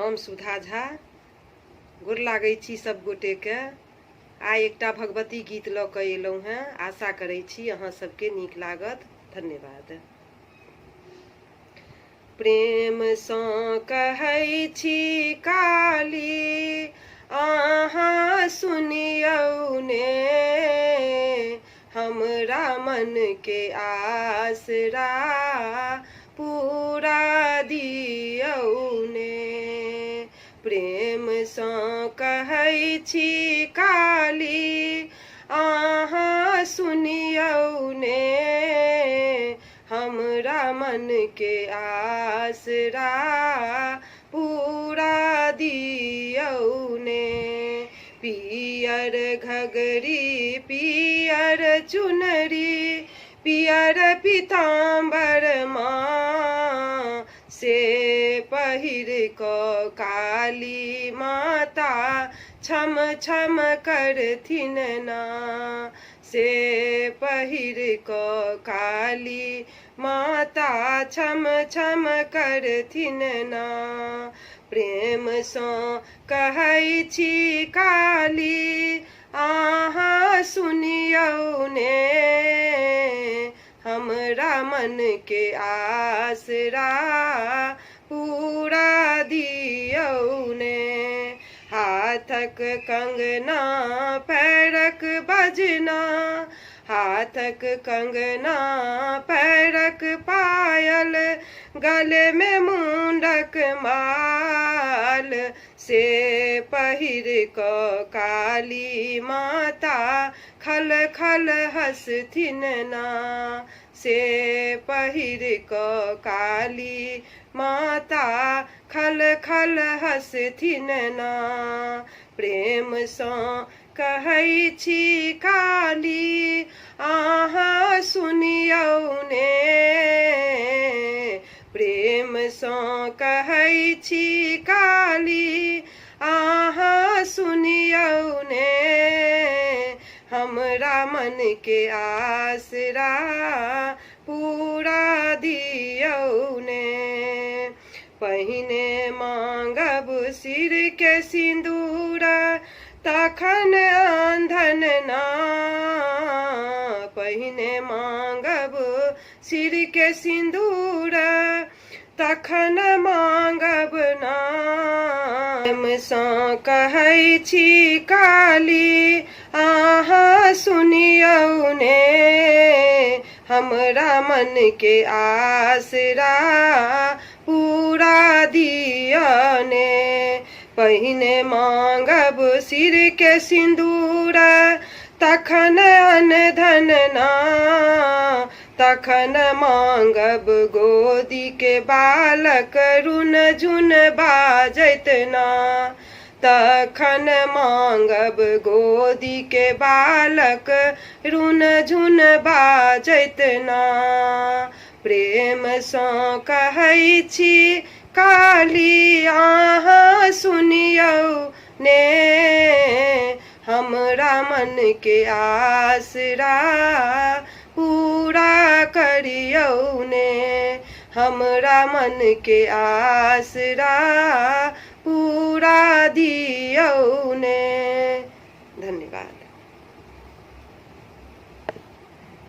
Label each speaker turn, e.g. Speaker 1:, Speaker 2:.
Speaker 1: हम सुधा झा गोर लागै छी सब गोटे के। आइ एकटा भगवती गीत लऽ कऽ एलहुँ हैं। आशा करै छी अहाँ सबके नीक लागत। धन्यवाद। प्रेम सँ कहै छी काली अहाँ सुनियौ ने, हमरा मन के आसरा पूरा दियौ ने। प्रेम सँ कहै छी काली अहाँ सुनियौ ने, हमरा मन के आसरा पूरा दियौ ने। पियर घगरी पियर चुनरी पियर पीताम्बर माँ से पहिर कऽ काली माता छम छम करथिन ना, से पहिर कऽ काली माता छम छम करथिन ना। प्रेम सँ कहै छी काली अहाँ सुनियौ ने, हमरा मन के आसरा पूरा दियौ ने। हाथक कंगना पैरक बजना, हाथक कंगना पैरक पायल, गले में मुंडक माल, से पहिर कऽ काली माता खल खल हँसथिन ना, से पहिर कऽ काली माता खल खल हँसथिन ना। प्रेम सँ कहै छी काली अहाँ सुनियौ ने, प्रेम सँ कहै छी काली अहाँ सुनियौ ने, हमरा मन के आसरा पूरा दियौ ने। पहिने मांगब सिर के सिंदूर तखन अंधन ना, पहिने मांगब सिर के सिंदूर तखन मांगब ना। प्रेम सँ कहै छी काली अहाँ सुनियौ ने, हमरा मन के आसरा पूरा दियौ ने। पहिने मांगब सिर के सिंदूर तखन अन्न धन ना, तखन मांगब गोदी के बालक रुन झुन बाजैत ना, तखन मांगब गोदी के बालक रुन झुन बाजैत ना। प्रेम सँ कहै छी काली अहाँ सुनियौ ने, हमरा मन के आसरा पूरा करियौ ने, हमरा मन के आसरा पूरा दियौ ने।